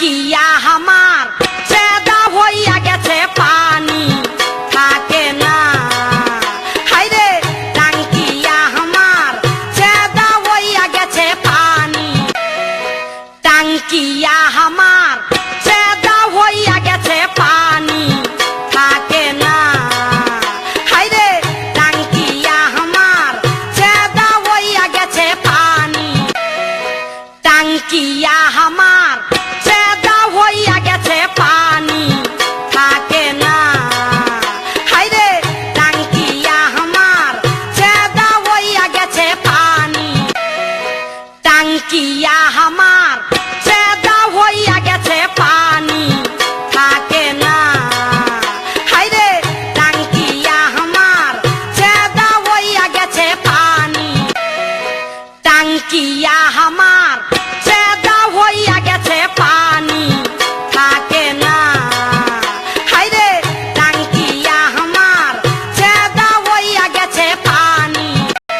টাঙ্কিয়া আমার চেদা হইয়া গেছে পানি থাকে না। হাইরে টাঙ্কিয়া আমার চেদা হইয়া গেছে পানি, টাঙ্কিয়া আমার চেদা হইয়া গেছে পানি থাকে না। হাইরে টাঙ্কিয়া আমার চেদা হইয়া গেছে পানি, টাঙ্কিয়া আমার